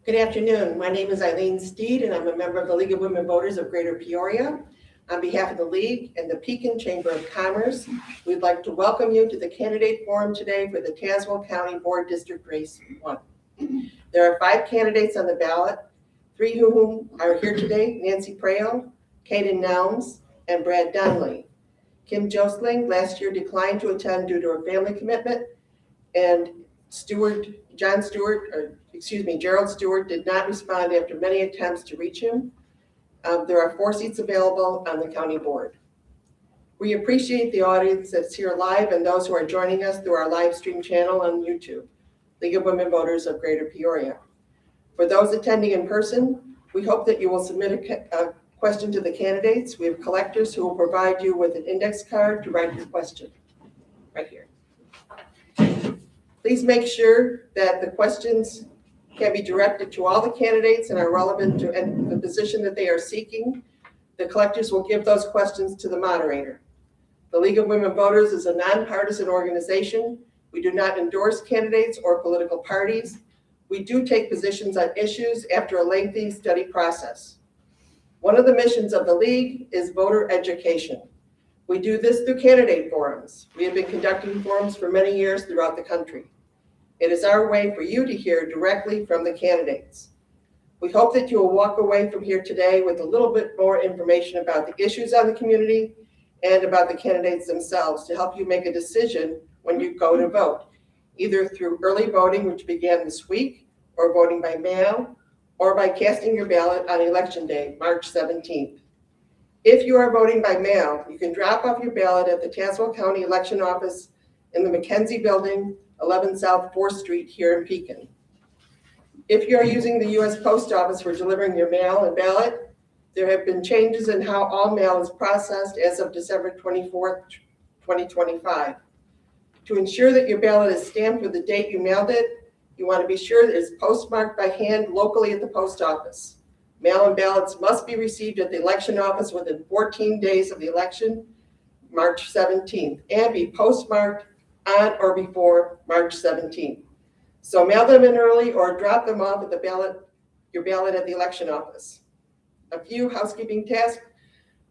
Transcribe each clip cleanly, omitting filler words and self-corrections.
Good afternoon. My name is Eileen Steed, and I'm a member of the League of Women Voters of Greater Peoria. On behalf of the League and the Pekin Chamber of Commerce, we'd like to welcome you to the candidate forum today for the Tazewell County Board District Race 1. There are 5 candidates on the ballot, 3 whom are here today: Nancy Proehl, Kaden Nelms, and Brad Donley. Kim Jostling last year declined to attend due to her family commitment, and Gerald Stewart did not respond after many attempts to reach him. There are 4 seats available on the county board. We appreciate the audience that's here live and those who are joining us through our live stream channel on YouTube, League of Women Voters of Greater Peoria. For those attending in person, we hope that you will submit a question to the candidates. We have collectors who will provide you with an index card to write your question right here. Please make sure that the questions can be directed to all the candidates and are relevant to the position that they are seeking. The collectors will give those questions to the moderator. The League of Women Voters is a nonpartisan organization. We do not endorse candidates or political parties. We do take positions on issues after a lengthy study process. One of the missions of the League is voter education. We do this through candidate forums. We have been conducting forums for many years throughout the country. It is our way for you to hear directly from the candidates. We hope that you will walk away from here today with a little bit more information about the issues on the community and about the candidates themselves to help you make a decision when you go to vote, either through early voting, which began this week, or voting by mail, or by casting your ballot on Election Day, March 17th. If you are voting by mail, you can drop off your ballot at the Tazewell County Election Office in the McKenzie Building, 11 South 4th Street here in Pekin. If you are using the U.S. Post Office for delivering your mail and ballot, there have been changes in how all mail is processed as of December 24th, 2025. To ensure that your ballot is stamped with the date you mailed it, you want to be sure that it is postmarked by hand locally at the post office. Mail-in ballots must be received at the election office within 14 days of the election, March 17th, and be postmarked on or before March 17th. So mail them in early or drop them off at your ballot at the election office. A few housekeeping tasks.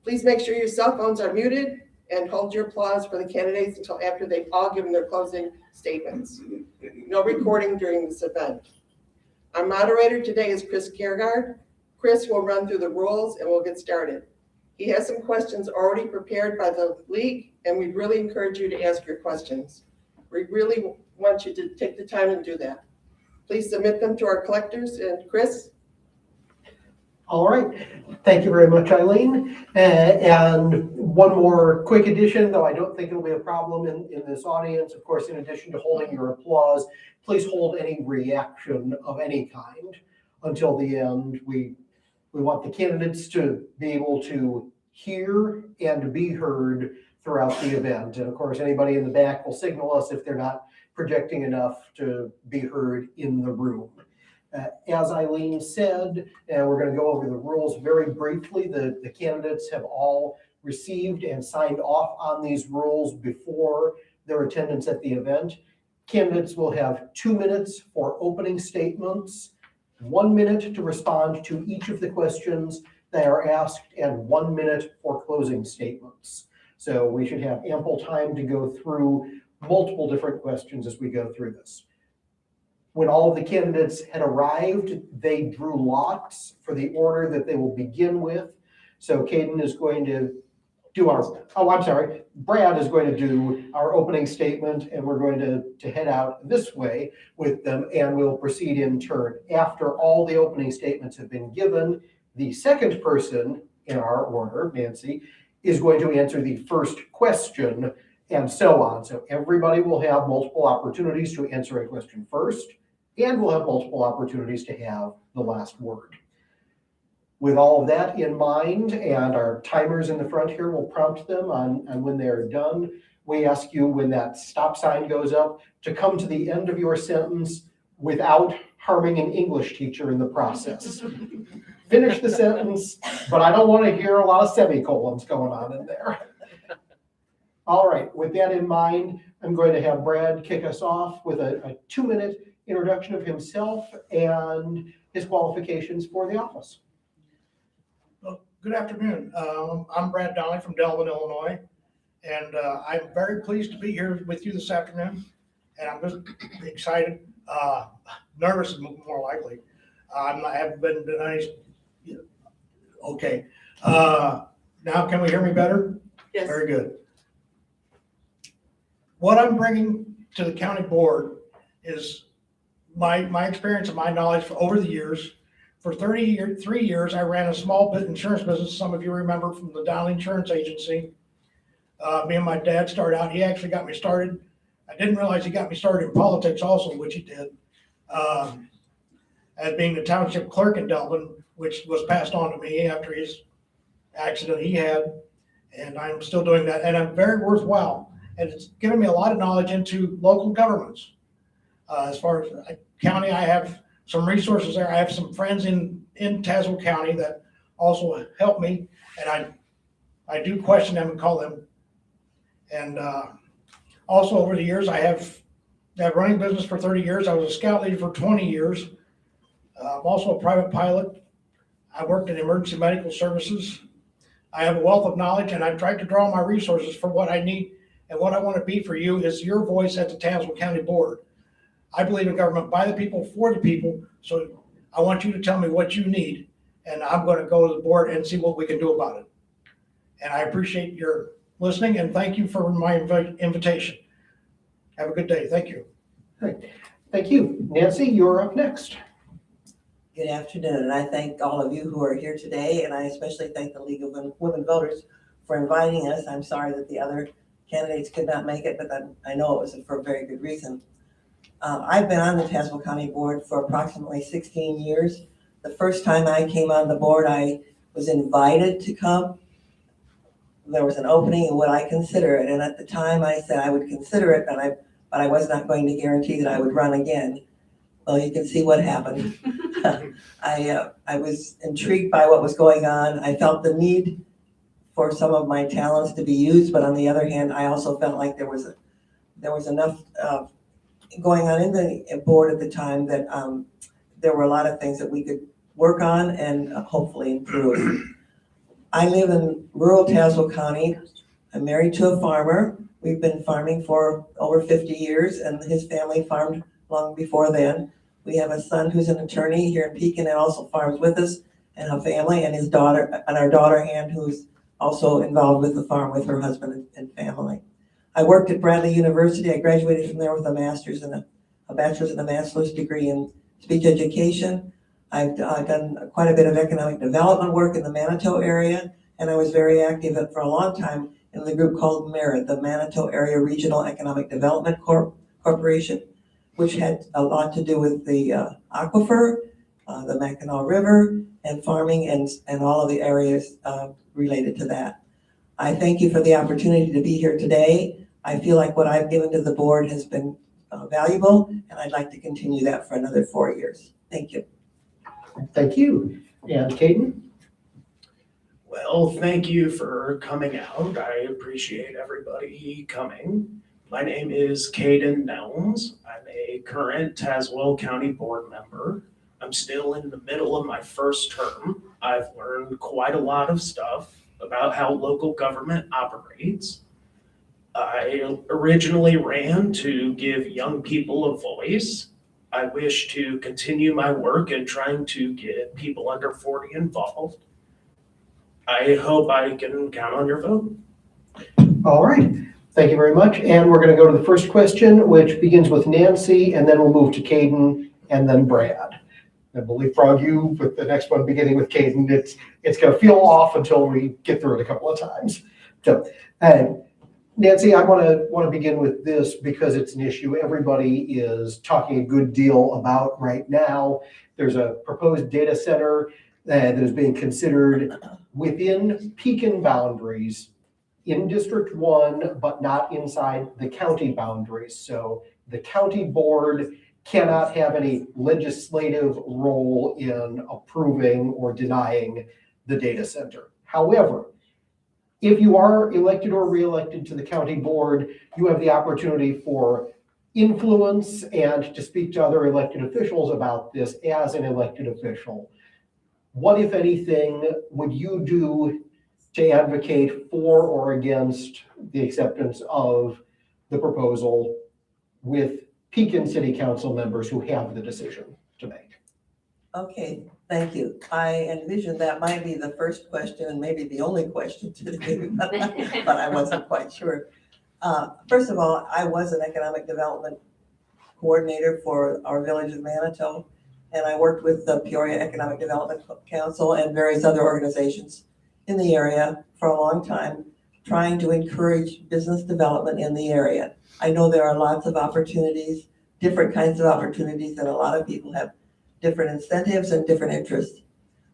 Please make sure your cell phones are muted and hold your applause for the candidates until after they've all given their closing statements. No recording during this event. Our moderator today is Chris Kiergaard. Chris will run through the rules and we'll get started. He has some questions already prepared by the League, and we really encourage you to ask your questions. We really want you to take the time and do that. Please submit them to our collectors. And Chris? All right. Thank you very much, Eileen. And one more quick addition, though I don't think it'll be a problem in this audience. Of course, in addition to holding your applause, please hold any reaction of any kind until the end. We want the candidates to be able to hear and be heard throughout the event. And of course, anybody in the back will signal us if they're not projecting enough to be heard in the room. As Eileen said, we're going to go over the rules very briefly. The candidates have all received and signed off on these rules before their attendance at the event. Candidates will have 2 minutes for opening statements, 1 minute to respond to each of the questions that are asked, and 1 minute for closing statements. So we should have ample time to go through multiple different questions as we go through this. When all of the candidates had arrived, they drew lots for the order that they will begin with. So Kaden is going to do Brad is going to do our opening statement, and we're going to head out this way with them, and we'll proceed in turn. After all the opening statements have been given, the second person in our order, Nancy, is going to answer the first question, and so on. So everybody will have multiple opportunities to answer a question first, and we'll have multiple opportunities to have the last word. With all of that in mind, and our timers in the front here will prompt them on when they're done, we ask you, when that stop sign goes up, to come to the end of your sentence without harming an English teacher in the process. Finish the sentence, but I don't want to hear a lot of semicolons going on in there. All right, with that in mind, I'm going to have Brad kick us off with a 2-minute introduction of himself and his qualifications for the office. Well, good afternoon. I'm Brad Donley from Delvin, Illinois, and I'm very pleased to be here with you this afternoon. And I'm just excited, nervous is more likely. I haven't been nice. Okay. Now can we hear me better? Yes. Very good. What I'm bringing to the county board is my experience and my knowledge for over the years. For 3 years, I ran a small insurance business. Some of you remember from the Donley Insurance Agency. Me and my dad started out. He actually got me started. I didn't realize he got me started in politics also, which he did. As being the township clerk in Delvin, which was passed on to me after his accident he had. And I'm still doing that. And I'm very worthwhile. And it's given me a lot of knowledge into local governments. As far as county, I have some resources there. I have some friends in Tazewell County that also help me. And I do question them and call them. And also over the years, I have running business for 30 years. I was a scout leader for 20 years. I'm also a private pilot. I worked in emergency medical services. I have a wealth of knowledge, and I've tried to draw my resources for what I need. And what I want to be for you is your voice at the Tazewell County Board. I believe in government by the people, for the people. So I want you to tell me what you need, and I'm going to go to the board and see what we can do about it. And I appreciate your listening, and thank you for my invitation. Have a good day. Thank you. Thank you. Nancy, you're up next. Good afternoon, and I thank all of you who are here today, and I especially thank the League of Women Voters for inviting us. I'm sorry that the other candidates could not make it, but I know it was for a very good reason. I've been on the Tazewell County Board for approximately 16 years. The first time I came on the board, I was invited to come. There was an opening, and would I consider it? And at the time I said I would consider it, but I was not going to guarantee that I would run again. Well, you can see what happened. I was intrigued by what was going on. I felt the need for some of my talents to be used, but on the other hand, I also felt like there was enough going on in the board at the time that there were a lot of things that we could work on and hopefully improve. I live in rural Tazewell County. I'm married to a farmer. We've been farming for over 50 years, and his family farmed long before then. We have a son who's an attorney here in Pekin and also farms with us, and a family, and his daughter, and our daughter Ann, who's also involved with the farm with her husband and family. I worked at Bradley University. I graduated from there with a master's and a bachelor's and a master's degree in speech education. I've done quite a bit of economic development work in the Manitou area, and I was very active for a long time in the group called MERIT, the Manitou Area Regional Economic Development Corporation, which had a lot to do with the aquifer, the Mackinac River, and farming and all of the areas related to that. I thank you for the opportunity to be here today. I feel like what I've given to the board has been valuable, and I'd like to continue that for another 4 years. Thank you. Thank you. And Kaden? Well, thank you for coming out. I appreciate everybody coming. My name is Kaden Nelms. I'm a current Tazewell County Board member. I'm still in the middle of my first term. I've learned quite a lot of stuff about how local government operates. I originally ran to give young people a voice. I wish to continue my work in trying to get people under 40 involved. I hope I can count on your vote. All right. Thank you very much. And we're going to go to the first question, which begins with Nancy, and then we'll move to Kaden and then Brad. I will leapfrog you with the next one beginning with Kaden. It's going to feel off until we get through it a couple of times. So, Nancy, I want to begin with this because it's an issue everybody is talking a good deal about right now. There's a proposed data center that is being considered within Pekin boundaries in District 1, but not inside the county boundaries. So the county board cannot have any legislative role in approving or denying the data center. However, if you are elected or reelected to the county board, you have the opportunity for influence and to speak to other elected officials about this as an elected official, what, if anything, would you do to advocate for or against the acceptance of the proposal with Pekin City Council members who have the decision to make? Okay, thank you. I envisioned that might be the first question and maybe the only question today, but I wasn't quite sure. First of all, I was an economic development coordinator for our village of Manitou, and I worked with the Peoria Economic Development Council and various other organizations in the area for a long time, trying to encourage business development in the area. I know there are lots of opportunities, different kinds of opportunities, and a lot of people have different incentives and different interests.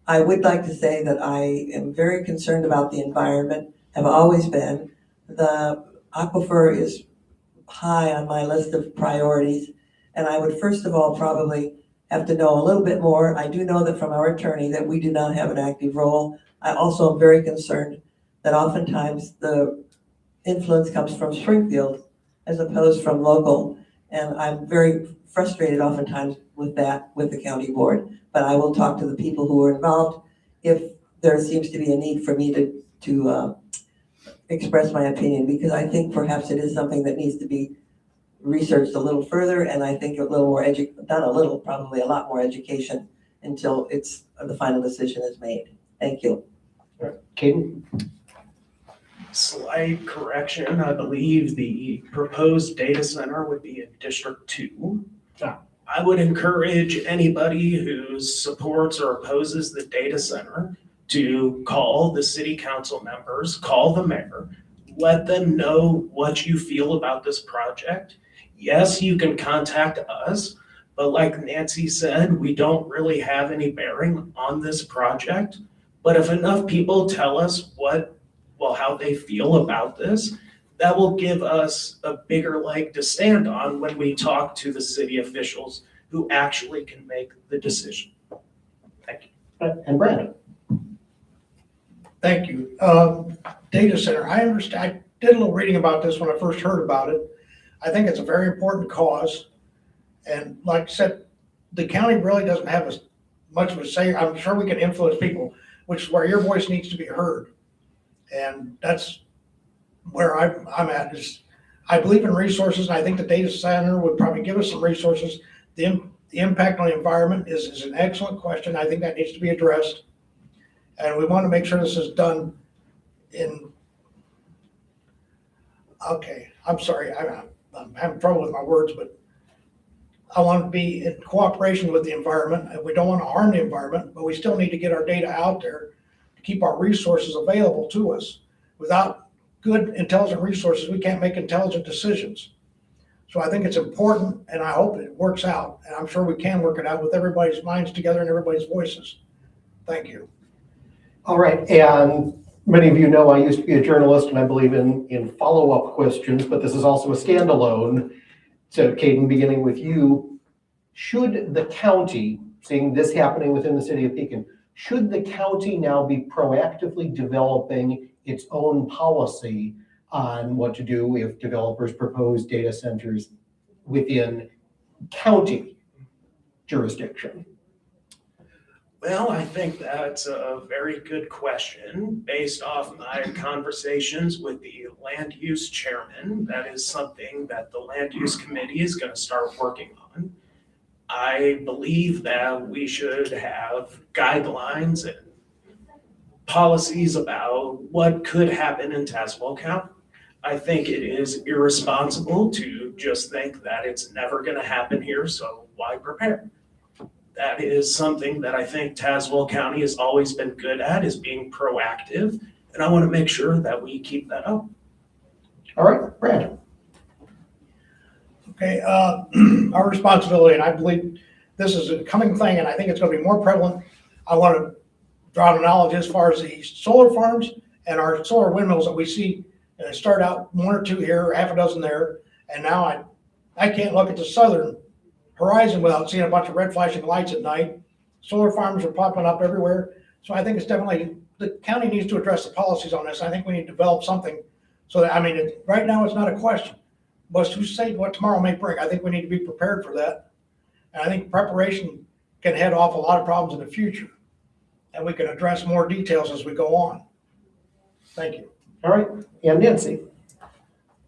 I would like to say that I am very concerned about the environment, have always been. The aquifer is high on my list of priorities, and I would first of all probably have to know a little bit more. I do know that from our attorney that we do not have an active role. I also am very concerned that oftentimes the influence comes from Springfield as opposed from local, and I'm very frustrated oftentimes with that with the county board. But I will talk to the people who are involved if there seems to be a need for me to express my opinion, because I think perhaps it is something that needs to be researched a little further, and I think a little more not a little, probably a lot more education until the final decision is made. Thank you. Kaden? Slight correction, I believe the proposed data center would be in District 2. Ah. I would encourage anybody who supports or opposes the data center to call the city council members, call the mayor, let them know what you feel about this project. Yes, you can contact us, but like Nancy said, we don't really have any bearing on this project. But if enough people tell us how they feel about this, that will give us a bigger leg to stand on when we talk to the city officials who actually can make the decision. Thank you. And Brandon? Thank you. Data center, I understand, I did a little reading about this when I first heard about it. I think it's a very important cause. And like I said, the county really doesn't have as much of a say. I'm sure we can influence people, which is where your voice needs to be heard. And that's where I'm at. Is I believe in resources, and I think the data center would probably give us some resources. The impact on the environment is an excellent question. I think that needs to be addressed. And we want to make sure this is done okay, I'm sorry, I'm having trouble with my words, but I want to be in cooperation with the environment. We don't want to harm the environment, but we still need to get our data out there to keep our resources available to us. Without good, intelligent resources, we can't make intelligent decisions. So I think it's important, and I hope it works out, and I'm sure we can work it out with everybody's minds together and everybody's voices. Thank you. All right, and many of you know I used to be a journalist, and I believe in follow-up questions, but this is also a standalone. So Kaden, beginning with you, should the county, seeing this happening within the city of Pekin, should the county now be proactively developing its own policy on what to do if developers propose data centers within county jurisdiction? Well, I think that's a very good question. Based off my conversations with the land use chairman, that is something that the land use committee is going to start working on. I believe that we should have guidelines and policies about what could happen in Tazewell County. I think it is irresponsible to just think that it's never going to happen here, so why prepare? That is something that I think Tazewell County has always been good at, is being proactive, and I want to make sure that we keep that up. All right, Brad. Okay, our responsibility, and I believe this is a coming thing, and I think it's going to be more prevalent. I want to draw an analogy as far as the solar farms and our solar windmills that we see start out 1 or 2 here, half a dozen there, and now I can't look at the southern horizon without seeing a bunch of red flashing lights at night. Solar farms are popping up everywhere. So I think it's definitely, the county needs to address the policies on this. I think we need to develop something so that, right now it's not a question. but who's saying what tomorrow may bring? I think we need to be prepared for that. And I think preparation can head off a lot of problems in the future. And we can address more details as we go on. Thank you. All right, and Nancy.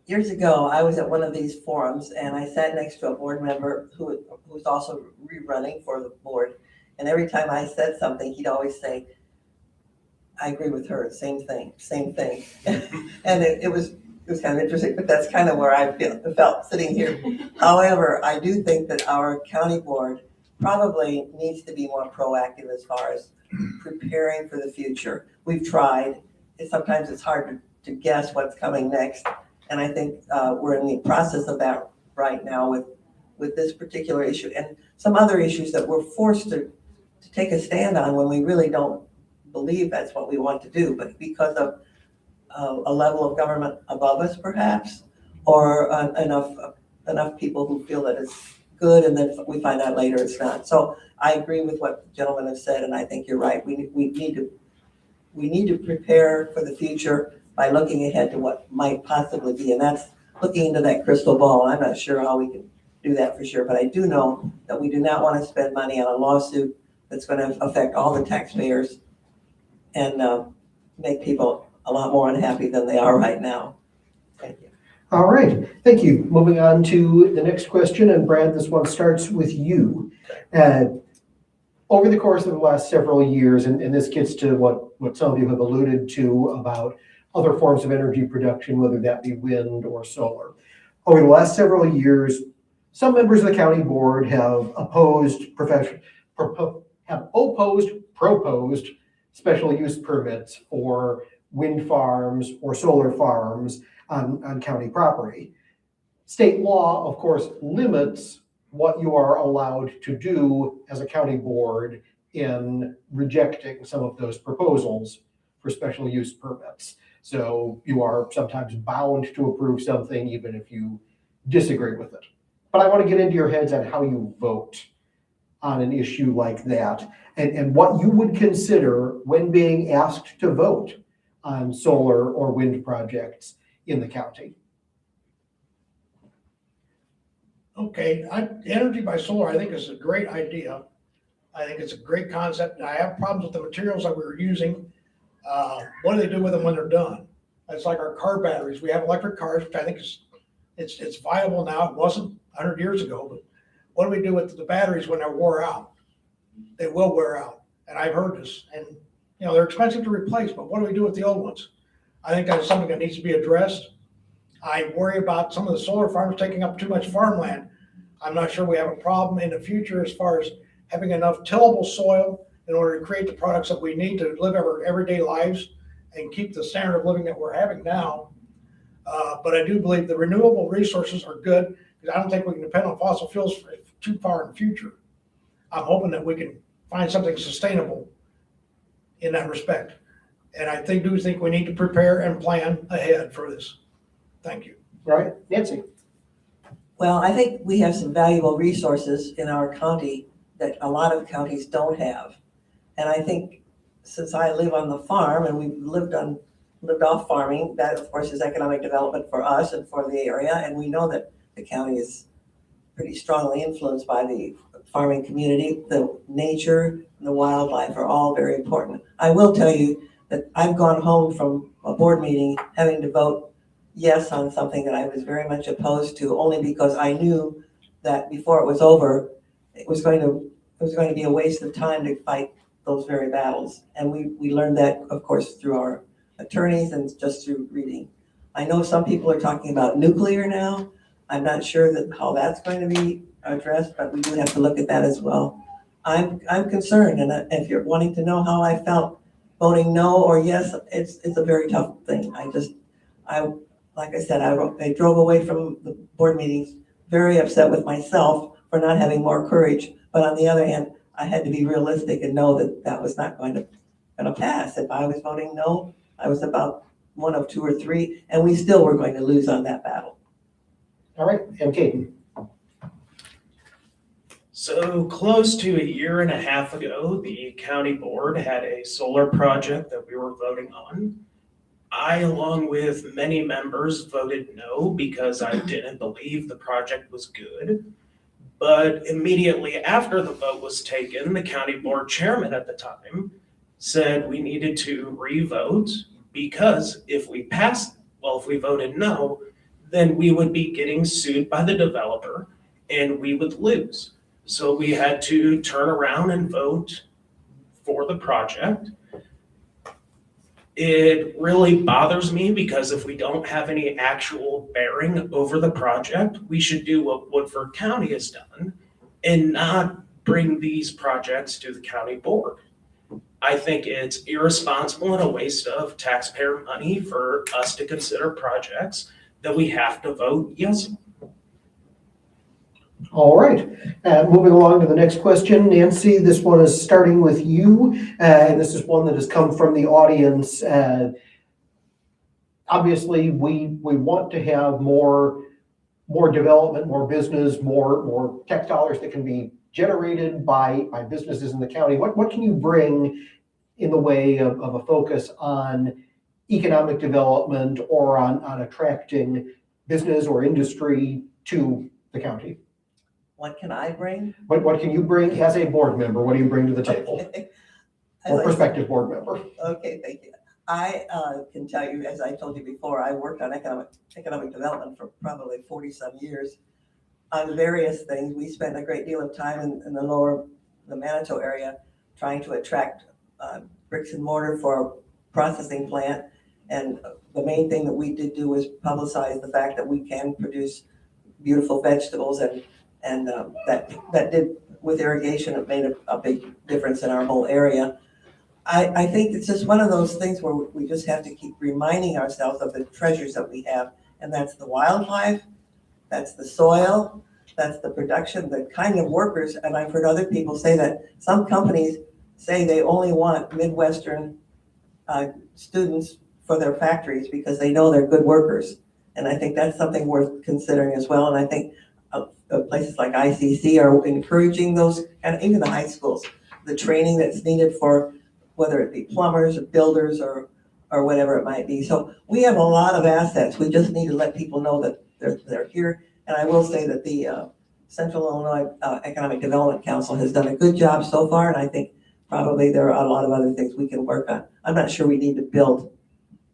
Years ago, I was at one of these forums and I sat next to a board member who was also rerunning for the board. And every time I said something, he'd always say, I agree with her, same thing. And it was kind of interesting, but that's kind of where I felt sitting here. However, I do think that our county board probably needs to be more proactive as far as preparing for the future. We've tried. Sometimes it's hard to guess what's coming next. And I think we're in the process of that right now with this particular issue and some other issues that we're forced to take a stand on when we really don't believe that's what we want to do, but because of a level of government above us perhaps, or enough people who feel that it's good and then we find out later it's not. So I agree with what the gentlemen have said, and I think you're right. We need to prepare for the future by looking ahead to what might possibly be, and that's looking into that crystal ball. I'm not sure how we can do that for sure, but I do know that we do not want to spend money on a lawsuit that's going to affect all the taxpayers and make people a lot more unhappy than they are right now. Thank you. All right, thank you. Moving on to the next question, and Brad, this one starts with you. Over the course of the last several years, and this gets to what some of you have alluded to about other forms of energy production, whether that be wind or solar. Over the last several years, some members of the county board have proposed special use permits for wind farms or solar farms on county property. State law, of course, limits what you are allowed to do as a county board in rejecting some of those proposals for special use permits. So you are sometimes bound to approve something even if you disagree with it. But I want to get into your heads on how you vote on an issue like that and what you would consider when being asked to vote on solar or wind projects in the county. Okay, energy by solar, I think is a great idea. I think it's a great concept. I have problems with the materials that we were using. What do they do with them when they're done? It's like our car batteries. We have electric cars, which I think it's viable now. It wasn't 100 years ago, but what do we do with the batteries when they're wore out? They will wear out, and I've heard this. And they're expensive to replace, but what do we do with the old ones? I think that's something that needs to be addressed. I worry about some of the solar farms taking up too much farmland. I'm not sure we have a problem in the future as far as having enough tillable soil in order to create the products that we need to live our everyday lives and keep the standard of living that we're having now. But I do believe the renewable resources are good because I don't think we can depend on fossil fuels for too far in the future. I'm hoping that we can find something sustainable in that respect. And I do think we need to prepare and plan ahead for this. Thank you. All right, Nancy. Well, I think we have some valuable resources in our county that a lot of counties don't have. And I think since I live on the farm and we've lived off farming, that of course is economic development for us and for the area. And we know that the county is pretty strongly influenced by the farming community. The nature and the wildlife are all very important. I will tell you that I've gone home from a board meeting having to vote yes on something that I was very much opposed to, only because I knew that before it was over, it was going to be a waste of time to fight those very battles. And we learned that, of course, through our attorneys and just through reading. I know some people are talking about nuclear now. I'm not sure how that's going to be addressed, but we do have to look at that as well. I'm concerned, and if you're wanting to know how I felt voting no or yes, it's a very tough thing. Like I said, I drove away from the board meetings very upset with myself for not having more courage. But on the other hand, I had to be realistic and know that that was not going to pass. If I was voting no, I was about one of two or three, and we still were going to lose on that battle. All right, and Kaden. So close to a year and a half ago, the county board had a solar project that we were voting on. I, along with many members, voted no because I didn't believe the project was good. But immediately after the vote was taken, the county board chairman at the time said we needed to re-vote because if we voted no, then we would be getting sued by the developer and we would lose. So we had to turn around and vote for the project. It really bothers me because if we don't have any actual bearing over the project, we should do what Woodford County has done and not bring these projects to the county board. I think it's irresponsible and a waste of taxpayer money for us to consider projects that we have to vote yes on. All right, moving along to the next question. Nancy, this one is starting with you, and this is one that has come from the audience. Obviously, we want to have more development, more business, more tech dollars that can be generated by businesses in the county. What can you bring in the way of a focus on economic development or on attracting business or industry to the county? What can I bring? What can you bring as a board member? What do you bring to the table? Okay. Or prospective board member? Okay, thank you. I can tell you, as I told you before, I worked on economic development for probably 40-some years on various things. We spent a great deal of time in the Manitou area trying to attract bricks and mortar for a processing plant. And the main thing that we did do was publicize the fact that we can produce beautiful vegetables, and that did, with irrigation, it made a big difference in our whole area. I think it's just one of those things where we just have to keep reminding ourselves of the treasures that we have, and that's the wildlife, that's the soil, that's the production, the kind of workers. And I've heard other people say that some companies say they only want Midwestern students for their factories because they know they're good workers. And I think that's something worth considering as well. And I think places like ICC are encouraging those, and even the high schools, the training that's needed for whether it be plumbers or builders or whatever it might be. So we have a lot of assets. We just need to let people know that they're here. And I will say that the Central Illinois Economic Development Council has done a good job so far, and I think probably there are a lot of other things we can work on. I'm not sure we need to build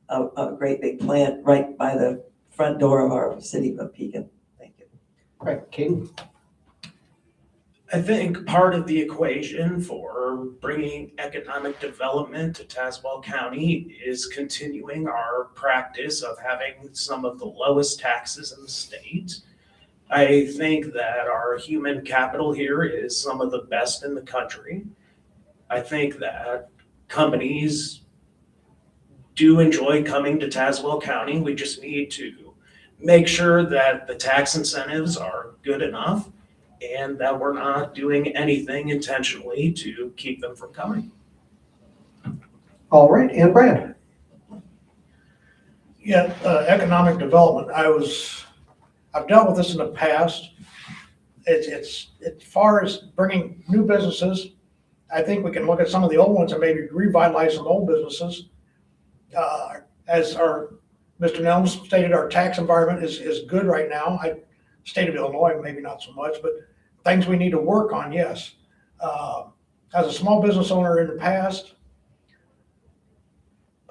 a great big plant right by the front door of our city of Pekin. Thank you. All right, Kaden? I think part of the equation for bringing economic development to Tazewell County is continuing our practice of having some of the lowest taxes in the state. I think that our human capital here is some of the best in the country. I think that companies do enjoy coming to Tazewell County. We just need to make sure that the tax incentives are good enough and that we're not doing anything intentionally to keep them from coming. All right, and Brad? Yeah, economic development. I've dealt with this in the past. It's as far as bringing new businesses, I think we can look at some of the old ones and maybe revitalize some old businesses. As our Mr. Nelms stated, our tax environment is good right now. State of Illinois, maybe not so much, but things we need to work on, yes. As a small business owner in the past,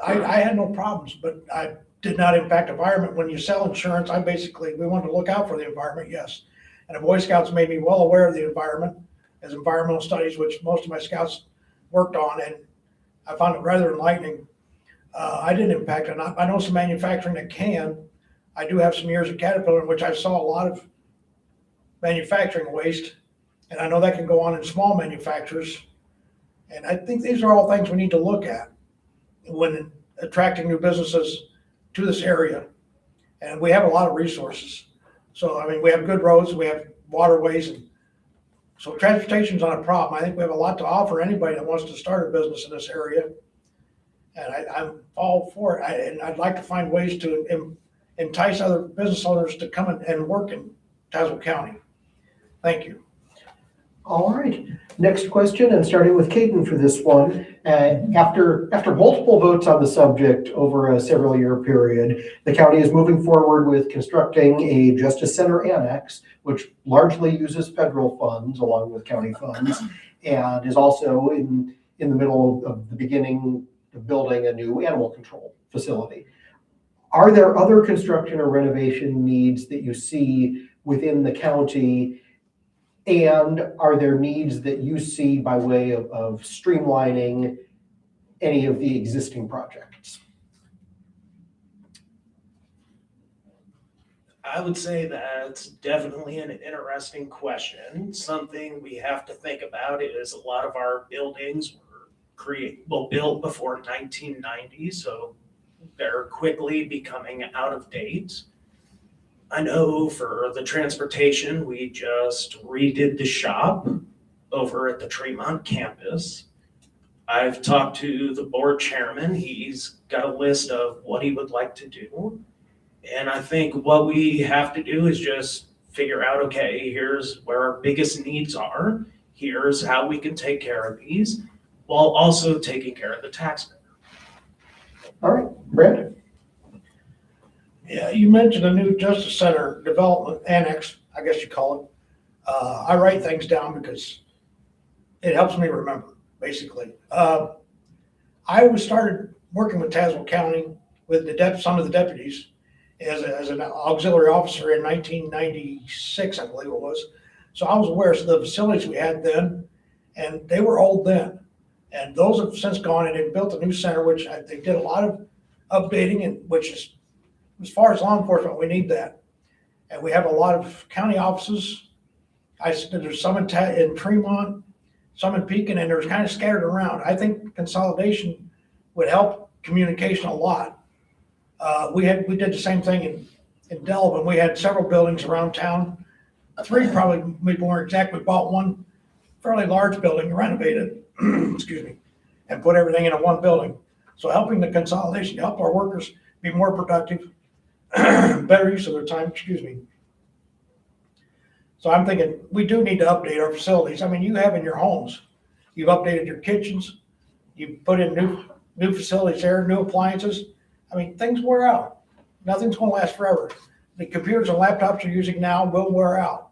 I had no problems, but I did not impact environment. When you sell insurance, we wanted to look out for the environment, yes. And the Boy Scouts made me well aware of the environment as environmental studies, which most of my scouts worked on, and I found it rather enlightening. I didn't impact it. I know some manufacturing that can. I do have some years at Caterpillar in which I saw a lot of manufacturing waste, and I know that can go on in small manufacturers. And I think these are all things we need to look at when attracting new businesses to this area. And we have a lot of resources. So, I mean, we have good roads, we have waterways, and so transportation's not a problem. I think we have a lot to offer anybody that wants to start a business in this area. And I'm all for it. And I'd like to find ways to entice other business owners to come and work in Tazewell County. Thank you. All right. Next question, and starting with Kaden for this one. After multiple votes on the subject over a several-year period, the county is moving forward with constructing a Justice Center annex, which largely uses federal funds along with county funds, and is also in the middle of the beginning of building a new animal control facility. Are there other construction or renovation needs that you see within the county? And are there needs that you see by way of streamlining any of the existing projects? I would say that's definitely an interesting question. Something we have to think about is a lot of our buildings were built before 1990, so they're quickly becoming out of date. I know for the transportation, we just redid the shop over at the Tremont campus. I've talked to the board chairman. He's got a list of what he would like to do. And I think what we have to do is just figure out, okay, here's where our biggest needs are. Here's how we can take care of these while also taking care of the taxpayer. All right, Brad? Yeah, you mentioned a new Justice Center development annex, I guess you call it. I write things down because it helps me remember, basically. I started working with Tazewell County with some of the deputies as an auxiliary officer in 1996, I believe it was. So I was aware of the facilities we had then, and they were old then. And those have since gone, and they built a new center, which they did a lot of updating, and which is, as far as law enforcement, we need that. And we have a lot of county offices. There's some in Tremont, some in Pekin, and they're kind of scattered around. I think consolidation would help communication a lot. We did the same thing in Delvin. We had several buildings around town. 3 probably, maybe more exact. We bought one fairly large building, renovated, excuse me, and put everything in one building. So helping the consolidation, help our workers be more productive, better use of their time, excuse me. So I'm thinking we do need to update our facilities. I mean, you have in your homes, you've updated your kitchens, you've put in new facilities there, new appliances. I mean, things wear out. Nothing's going to last forever. The computers and laptops you're using now will wear out.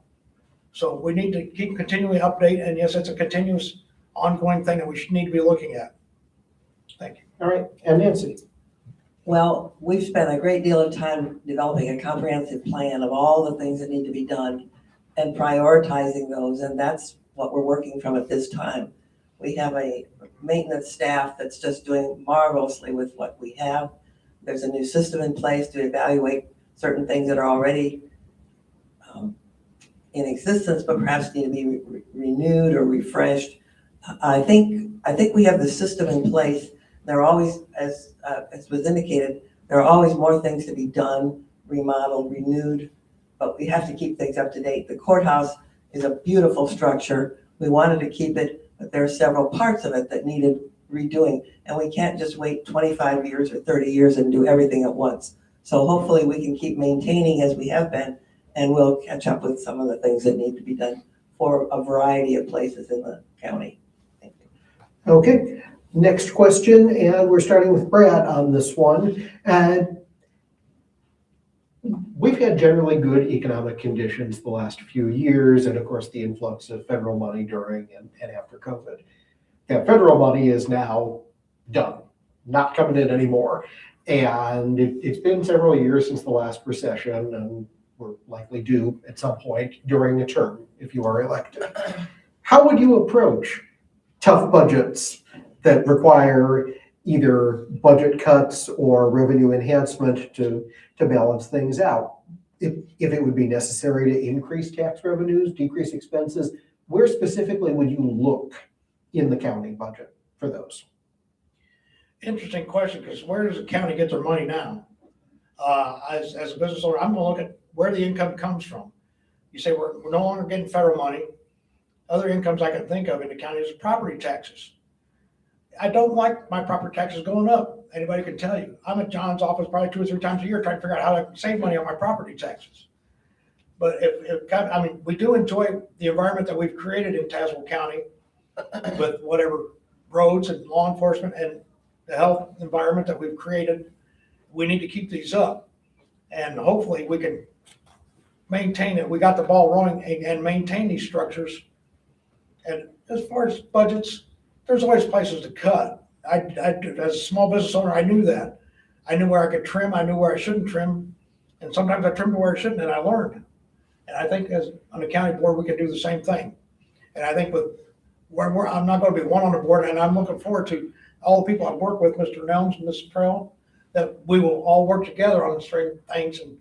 So we need to keep continually update. And yes, it's a continuous ongoing thing that we should need to be looking at. Thank you. All right, and Nancy? Well, we've spent a great deal of time developing a comprehensive plan of all the things that need to be done and prioritizing those, and that's what we're working from at this time. We have a maintenance staff that's just doing marvelously with what we have. There's a new system in place to evaluate certain things that are already in existence, but perhaps need to be renewed or refreshed. I think we have the system in place. There are always, as was indicated, there are always more things to be done, remodeled, renewed, but we have to keep things up to date. The courthouse is a beautiful structure. We wanted to keep it, but there are several parts of it that needed redoing, and we can't just wait 25 years or 30 years and do everything at once. So hopefully we can keep maintaining as we have been, and we'll catch up with some of the things that need to be done for a variety of places in the county. Thank you. Okay, next question, and we're starting with Brad on this one. We've had generally good economic conditions the last few years, and of course the influx of federal money during and after COVID. That federal money is now done, not coming in anymore. And it's been several years since the last recession, and we're likely due at some point during a term if you are elected. How would you approach tough budgets that require either budget cuts or revenue enhancement to balance things out? If it would be necessary to increase tax revenues, decrease expenses, where specifically would you look in the county budget for those? Interesting question, because where does the county get their money now? As a business owner, I'm going to look at where the income comes from. You say we're no longer getting federal money. Other incomes I can think of in the county is property taxes. I don't like my property taxes going up. Anybody can tell you. I'm at John's office probably 2 or 3 times a year trying to figure out how I can save money on my property taxes. But we do enjoy the environment that we've created in Tazewell County with whatever roads and law enforcement and the health environment that we've created. We need to keep these up, and hopefully we can maintain it. We got the ball rolling and maintain these structures. And as far as budgets, there's always places to cut. As a small business owner, I knew that. I knew where I could trim, I knew where I shouldn't trim, and sometimes I trimmed where I shouldn't, and I learned. And I think as on the county board, we can do the same thing. And I think with where I'm not gonna be one on the board, and I'm looking forward to all the people I've worked with, Mr. Nelms and Mrs. Proehl, that we will all work together on certain things, and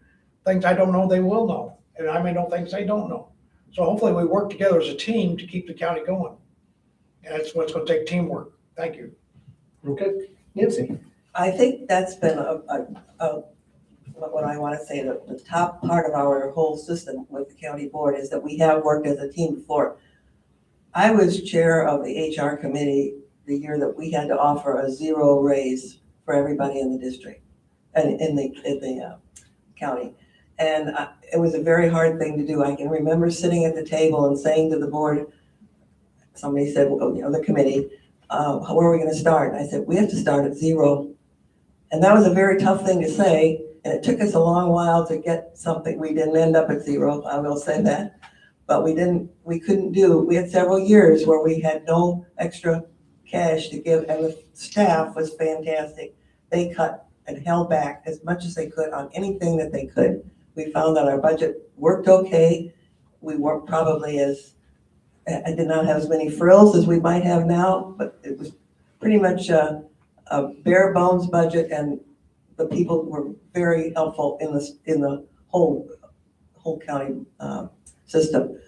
things I don't know, they will know. And I may know things they don't know. So hopefully we work together as a team to keep the county going. And that's what's gonna take, teamwork. Thank you. Okay, Nancy? I think that's been what I want to say, the top part of our whole system with the county board is that we have worked as a team before. I was chair of the HR committee the year that we had to offer a 0 raise for everybody in the district and in the county. And it was a very hard thing to do. I can remember sitting at the table and saying to the board, somebody said, well, the committee, where are we going to start? And I said, we have to start at 0. And that was a very tough thing to say. And it took us a long while to get something. We didn't end up at 0, I will say that. But we had several years where we had no extra cash to give, and the staff was fantastic. They cut and held back as much as they could on anything that they could. We found that our budget worked okay. We weren't probably I did not have as many frills as we might have now, but it was pretty much a bare bones budget, and the people were very helpful in the whole county system.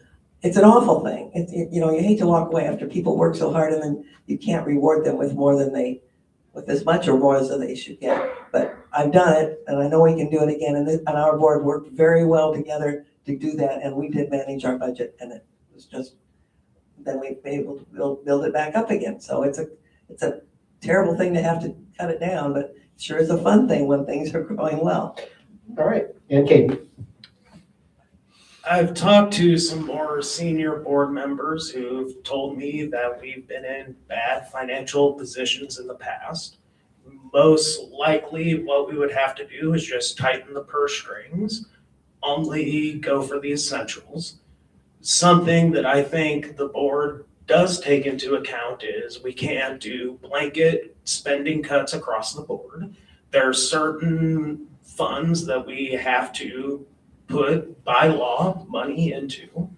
It's an awful thing. You hate to walk away after people work so hard and then you can't reward them with with as much or more as they should get. But I've done it, and I know we can do it again. And our board worked very well together to do that, and we did manage our budget, and it was just, then we've been able to build it back up again. So it's a terrible thing to have to cut it down, but it sure is a fun thing when things are going well. All right, and Kaden? I've talked to some more senior board members who've told me that we've been in bad financial positions in the past. Most likely what we would have to do is just tighten the purse strings, only go for the essentials. Something that I think the board does take into account is we can't do blanket spending cuts across the board. There are certain funds that we have to put by law money into.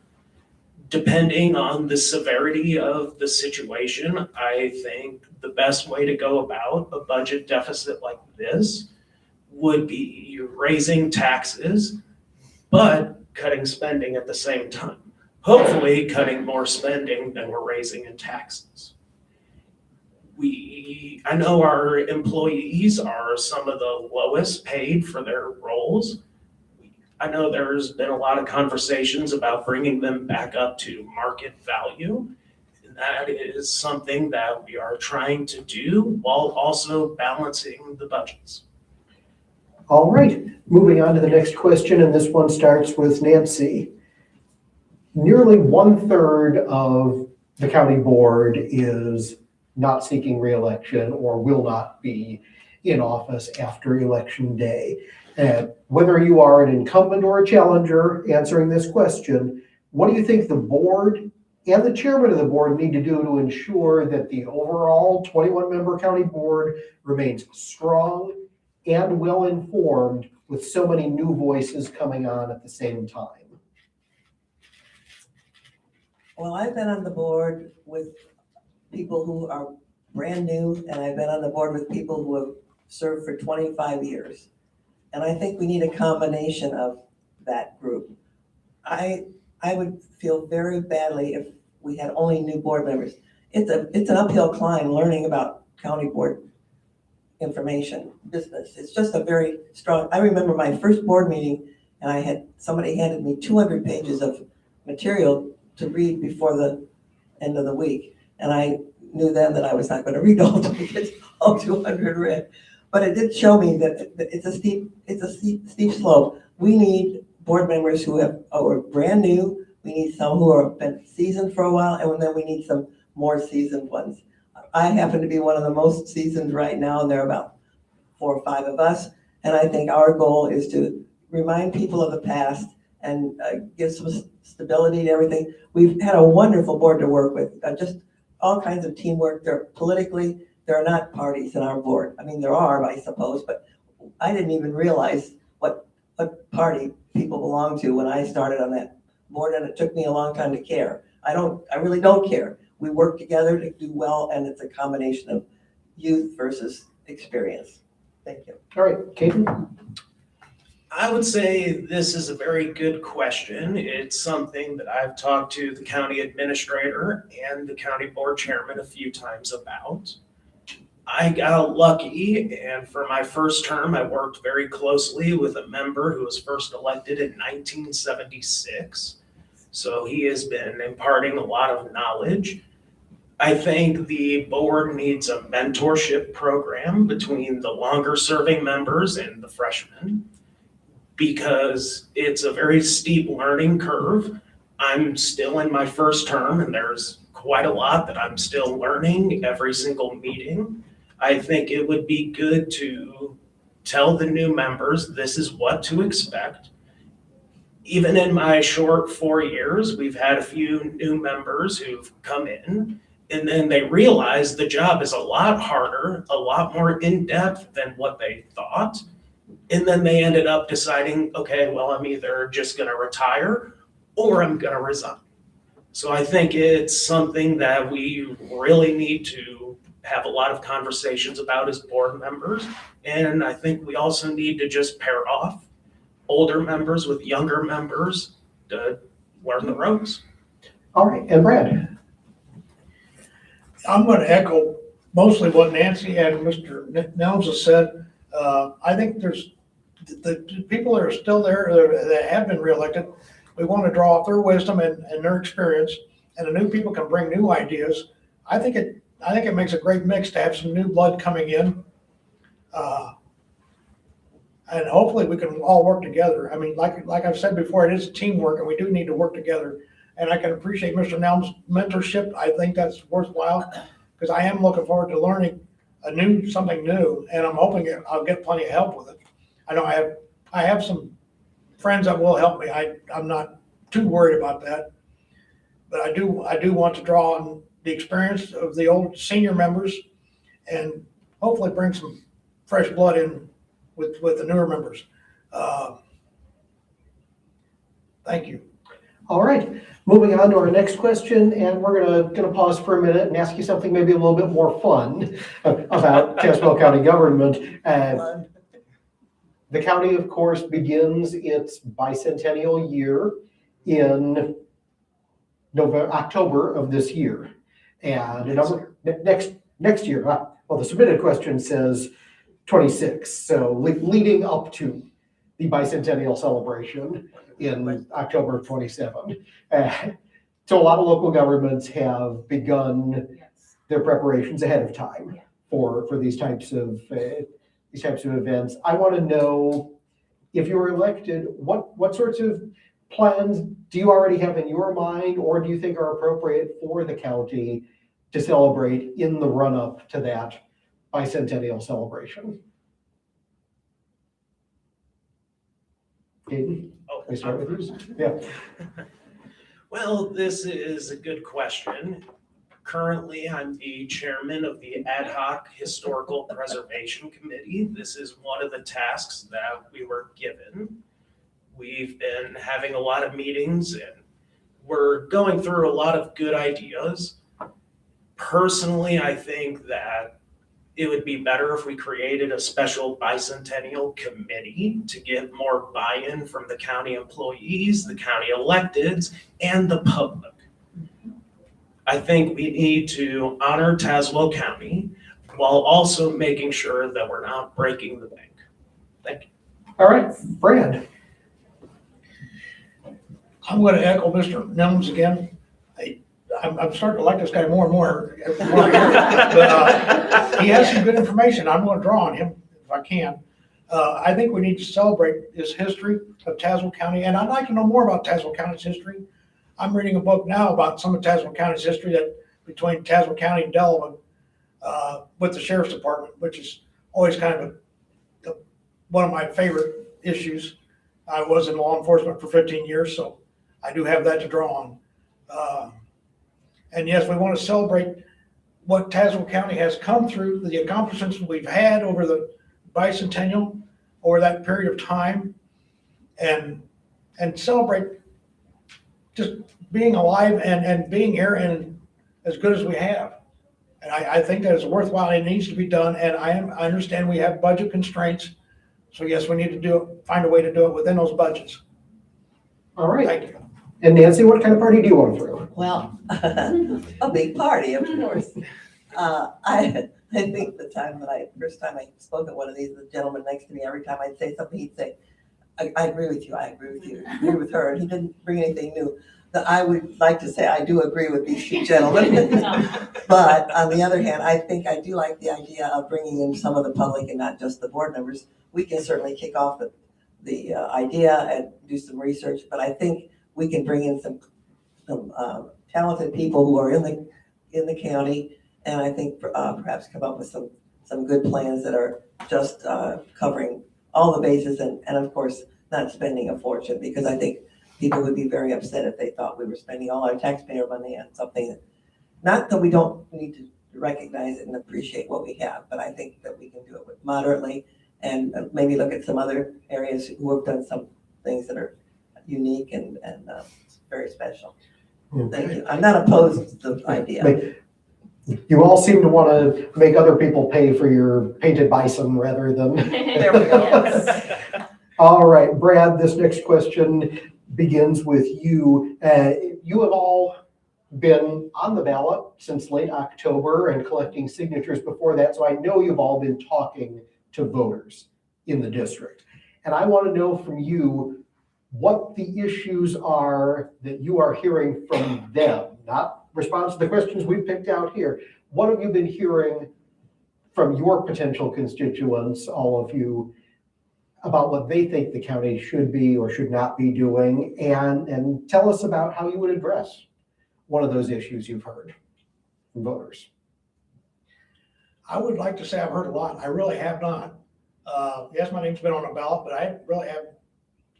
Depending on the severity of the situation, I think the best way to go about a budget deficit like this would be raising taxes, but cutting spending at the same time. Hopefully cutting more spending than we're raising in taxes. I know our employees are some of the lowest paid for their roles. I know there's been a lot of conversations about bringing them back up to market value. And that is something that we are trying to do while also balancing the budgets. All right, moving on to the next question, and this one starts with Nancy. Nearly 1/3 of the county board is not seeking re-election or will not be in office after election day. Whether you are an incumbent or a challenger answering this question, what do you think the board and the chairman of the board need to do to ensure that the overall 21-member county board remains strong and well-informed with so many new voices coming on at the same time? Well, I've been on the board with people who are brand new, and I've been on the board with people who have served for 25 years. And I think we need a combination of that group. I would feel very badly if we had only new board members. It's an uphill climb learning about county board information, business. It's just a very strong, I remember my first board meeting, and somebody handed me 200 pages of material to read before the end of the week. And I knew then that I was not going to read all 200 read. But it did show me that it's a steep slope. We need board members who are brand new. We need some who have been seasoned for a while, and then we need some more seasoned ones. I happen to be one of the most seasoned right now, and there are about 4 or 5 of us. And I think our goal is to remind people of the past and give some stability to everything. We've had a wonderful board to work with, just all kinds of teamwork. Politically, there are not parties in our board. I mean, there are, I suppose, but I didn't even realize what party people belong to when I started on that board, and it took me a long time to care. I really don't care. We work together to do well, and it's a combination of youth versus experience. Thank you. All right, Kaden? I would say this is a very good question. It's something that I've talked to the county administrator and the county board chairman a few times about. I got lucky, and for my first term, I worked very closely with a member who was first elected in 1976. So he has been imparting a lot of knowledge. I think the board needs a mentorship program between the longer serving members and the freshmen, because it's a very steep learning curve. I'm still in my first term, and there's quite a lot that I'm still learning every single meeting. I think it would be good to tell the new members this is what to expect. Even in my short 4 years, we've had a few new members who've come in, and then they realize the job is a lot harder, a lot more in-depth than what they thought. And then they ended up deciding, okay, well, I'm either just gonna retire or I'm gonna resign. So I think it's something that we really need to have a lot of conversations about as board members. And I think we also need to just pair off older members with younger members to learn the ropes. All right, and Brad? I'm gonna echo mostly what Nancy and Mr. Nelms has said. I think there's the people that are still there that have been reelected. We want to draw off their wisdom and their experience, and the new people can bring new ideas. I think it makes a great mix to have some new blood coming in. And hopefully we can all work together. I mean, like I've said before, it is teamwork, and we do need to work together. And I can appreciate Mr. Nelms' mentorship. I think that's worthwhile, because I am looking forward to learning something new, and I'm hoping I'll get plenty of help with it. I know I have some friends that will help me. I'm not too worried about that, but I do want to draw on the experience of the old senior members and hopefully bring some fresh blood in with the newer members. Thank you. All right, moving on to our next question, and we're gonna pause for a minute and ask you something maybe a little bit more fun about Tazewell County government. The county, of course, begins its bicentennial year in October of this year. And next year, well, the submitted question says 26, so leading up to the bicentennial celebration in October of 27. So a lot of local governments have begun their preparations ahead of time for these types of events. I want to know, if you were elected, what sorts of plans do you already have in your mind, or do you think are appropriate for the county to celebrate in the run-up to that bicentennial celebration? Kaden, Oh, can I start with you? Yeah. Well, this is a good question. Currently, I'm the chairman of the Ad Hoc Historical Preservation Committee. This is one of the tasks that we were given. We've been having a lot of meetings, and we're going through a lot of good ideas. Personally, I think that it would be better if we created a special bicentennial committee to get more buy-in from the county employees, the county electeds, and the public. I think we need to honor Tazewell County while also making sure that we're not breaking the bank. Thank you. All right, Brad. I'm going to echo Mr. Nelms again. I'm starting to like this guy more and more. But he has some good information. I'm going to draw on him if I can. I think we need to celebrate this history of Tazewell County, and I'd like to know more about Tazewell County's history. I'm reading a book now about some of Tazewell County's history that between Tazewell County and Delavan with the sheriff's department, which is always kind of one of my favorite issues. I was in law enforcement for 15 years, so I do have that to draw on. And yes, we want to celebrate what Tazewell County has come through, the accomplishments we've had over the bicentennial, over that period of time, and celebrate just being alive and being here and as good as we have. And I think that is worthwhile. It needs to be done. And I understand we have budget constraints. So yes, we need to find a way to do it within those budgets. All right. Thank you. And Nancy, what kind of party do you want to throw? Well, a big party, of course. I think the first time I spoke at one of these, the gentleman next to me, every time I'd say something, he'd say, I agree with you, I agree with you, I agree with her, and he didn't bring anything new. That I would like to say I do agree with these two gentlemen. But on the other hand, I think I do like the idea of bringing in some of the public and not just the board members. We can certainly kick off the idea and do some research, but I think we can bring in some talented people who are in the county, and I think perhaps come up with some good plans that are just covering all the bases and of course not spending a fortune, because I think people would be very upset if they thought we were spending all our taxpayer money on something that, not that we don't need to recognize it and appreciate what we have, but I think that we can do it moderately and maybe look at some other areas who have done some things that are unique and very special. Thank you. I'm not opposed to the idea. You all seem to want to make other people pay for your painted bison rather than. There we go. All right, Brad, this next question begins with you. You have all been on the ballot since late October and collecting signatures before that, so I know you've all been talking to voters in the district. And I want to know from you what the issues are that you are hearing from them, not response to the questions we've picked out here. What have you been hearing from your potential constituents, all of you, about what they think the county should be or should not be doing, and tell us about how you would address one of those issues you've heard from voters. I would like to say I've heard a lot. I really have not. Yes, my name's been on a ballot, but I really haven't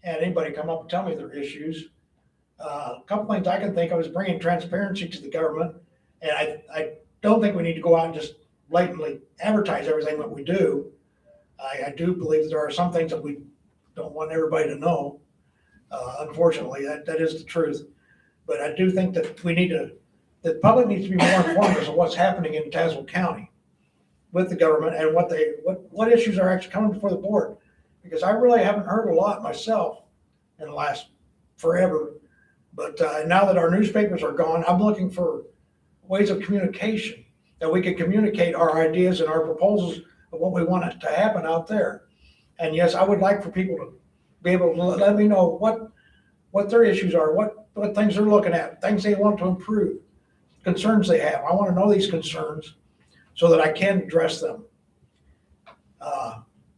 had anybody come up and tell me their issues. A couple things I can think of is bringing transparency to the government. And I don't think we need to go out and just blatantly advertise everything that we do. I do believe that there are some things that we don't want everybody to know. Unfortunately, that is the truth. But I do think that the public needs to be more informed as to what's happening in Tazewell County with the government and what issues are actually coming before the board. Because I really haven't heard a lot myself in the last forever. But now that our newspapers are gone, I'm looking for ways of communication that we can communicate our ideas and our proposals of what we want to happen out there. And yes, I would like for people to be able to let me know what their issues are, what things they're looking at, things they want to improve, concerns they have. I want to know these concerns so that I can address them.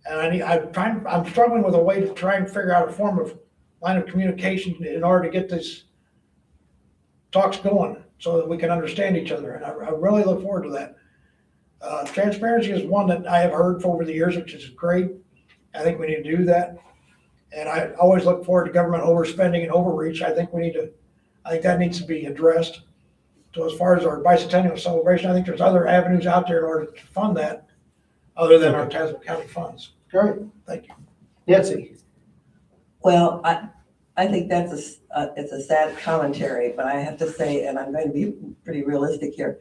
And I'm struggling with a way to try and figure out a form of line of communication in order to get this talks going so that we can understand each other. And I really look forward to that. Transparency is one that I have heard for over the years, which is great. I think we need to do that. And I always look forward to government overspending and overreach. I think that needs to be addressed. So as far as our bicentennial celebration, I think there's other avenues out there in order to fund that other than our Tazewell County funds. Great. Thank you. Nancy. Well, I think it's a sad commentary, but I have to say, and I'm going to be pretty realistic here,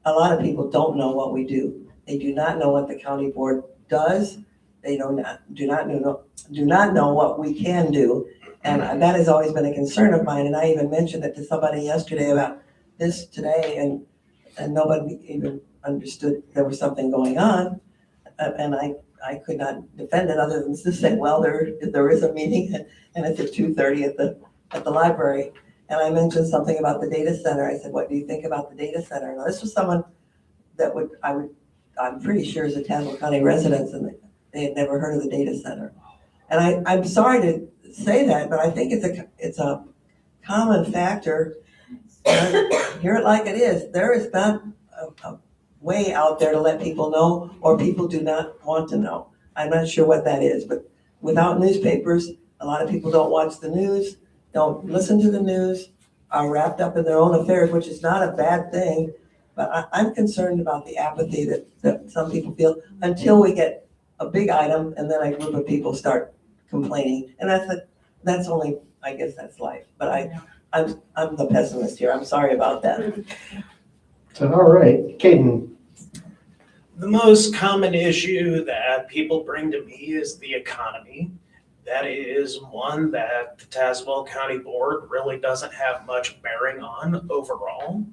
a lot of people don't know what we do. They do not know what the county board does. They do not know what we can do. And that has always been a concern of mine. And I even mentioned it to somebody yesterday about this today, and nobody even understood there was something going on. And I could not defend it other than to say, well, there is a meeting and it's at 2:30 at the library. And I mentioned something about the data center. I said, what do you think about the data center? Now, this was someone that I'm pretty sure is a Tazewell County resident, and they had never heard of the data center. And I'm sorry to say that, but I think it's a common factor Hear it like it is. There is not a way out there to let people know, or people do not want to know. I'm not sure what that is, but without newspapers, a lot of people don't watch the news, don't listen to the news, are wrapped up in their own affairs, which is not a bad thing. But I'm concerned about the apathy that some people feel until we get a big item and then a group of people start complaining. And that's only, I guess that's life. But I'm the pessimist here. I'm sorry about that. So, all right, Kaden. The most common issue that people bring to me is the economy. That is one that the Tazewell County Board really doesn't have much bearing on overall.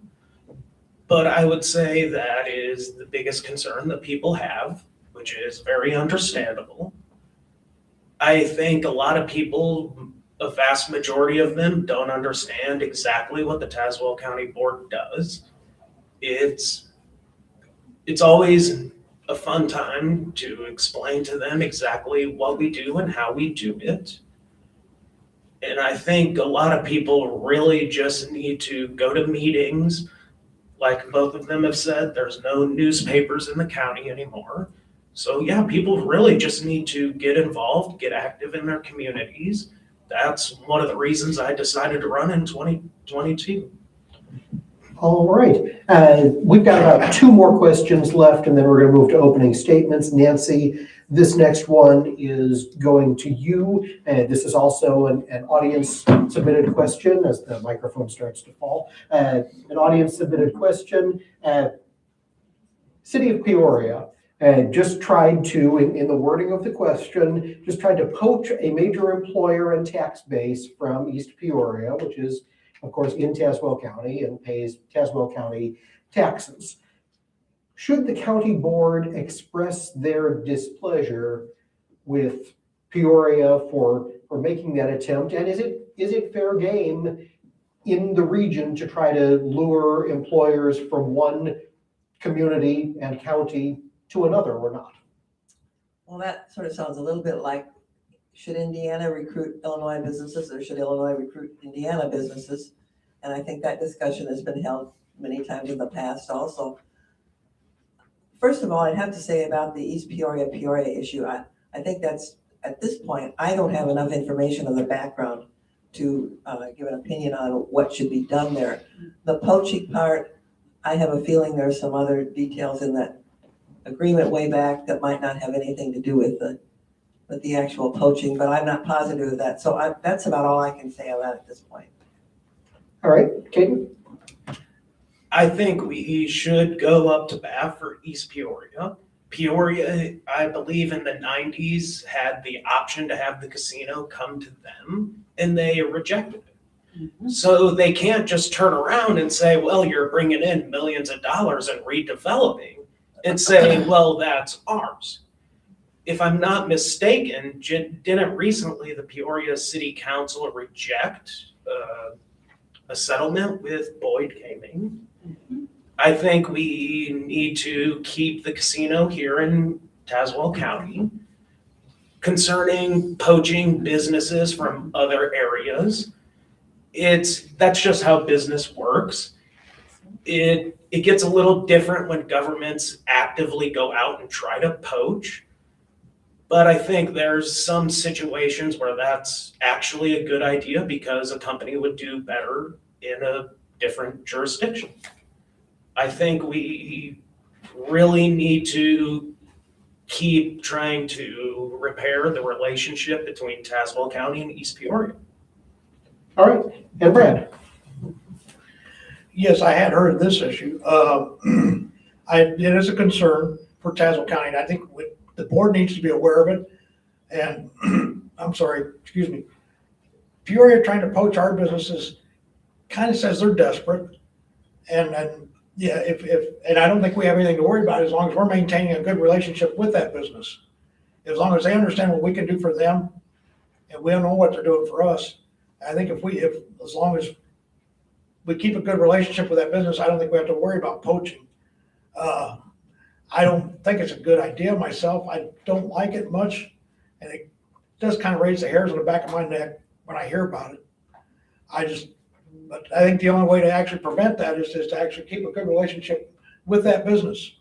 But I would say that is the biggest concern that people have, which is very understandable. I think a lot of people, a vast majority of them, don't understand exactly what the Tazewell County Board does. It's always a fun time to explain to them exactly what we do and how we do it. And I think a lot of people really just need to go to meetings. Like both of them have said, there's no newspapers in the county anymore. So yeah, people really just need to get involved, get active in their communities. That's one of the reasons I decided to run in 2022. All right, we've got about 2 more questions left, and then we're going to move to opening statements. Nancy, this next one is going to you. This is also an audience submitted question as the microphone starts to fall. An audience submitted question. City of Peoria just tried to, in the wording of the question, just tried to poach a major employer and tax base from East Peoria, which is, of course, in Tazewell County and pays Tazewell County taxes. Should the county board express their displeasure with Peoria for making that attempt? And is it fair game in the region to try to lure employers from one community and county to another or not? Well, that sort of sounds a little bit like, should Indiana recruit Illinois businesses or should Illinois recruit Indiana businesses? And I think that discussion has been held many times in the past also. First of all, I'd have to say about the East Peoria issue, I think that's, at this point, I don't have enough information on the background to give an opinion on what should be done there. The poaching part, I have a feeling there's some other details in that agreement way back that might not have anything to do with the actual poaching, but I'm not positive of that. So that's about all I can say on that at this point. All right, Kaden? I think we should go up to bat for East Peoria. Peoria, I believe in the 90s, had the option to have the casino come to them, and they rejected it. Mm-hmm. So they can't just turn around and say, well, you're bringing in millions of dollars and redeveloping, and say, well, that's ours. If I'm not mistaken, didn't recently the Peoria City Council reject a settlement with Boyd Gaming? Mm-hmm. I think we need to keep the casino here in Tazewell County. Concerning poaching businesses from other areas, that's just how business works. It gets a little different when governments actively go out and try to poach. But I think there's some situations where that's actually a good idea because a company would do better in a different jurisdiction. I think we really need to keep trying to repair the relationship between Tazewell County and East Peoria. All right, and Brad? Yes, I had heard of this issue. It is a concern for Tazewell County, and I think the board needs to be aware of it. And I'm sorry, excuse me. Peoria trying to poach our businesses kind of says they're desperate. And yeah, and I don't think we have anything to worry about as long as we're maintaining a good relationship with that business. As long as they understand what we can do for them and we don't know what they're doing for us. I think as long as we keep a good relationship with that business, I don't think we have to worry about poaching. I don't think it's a good idea myself. I don't like it much. And it does kind of raise the hairs on the back of my neck when I hear about it. But I think the only way to actually prevent that is to actually keep a good relationship with that business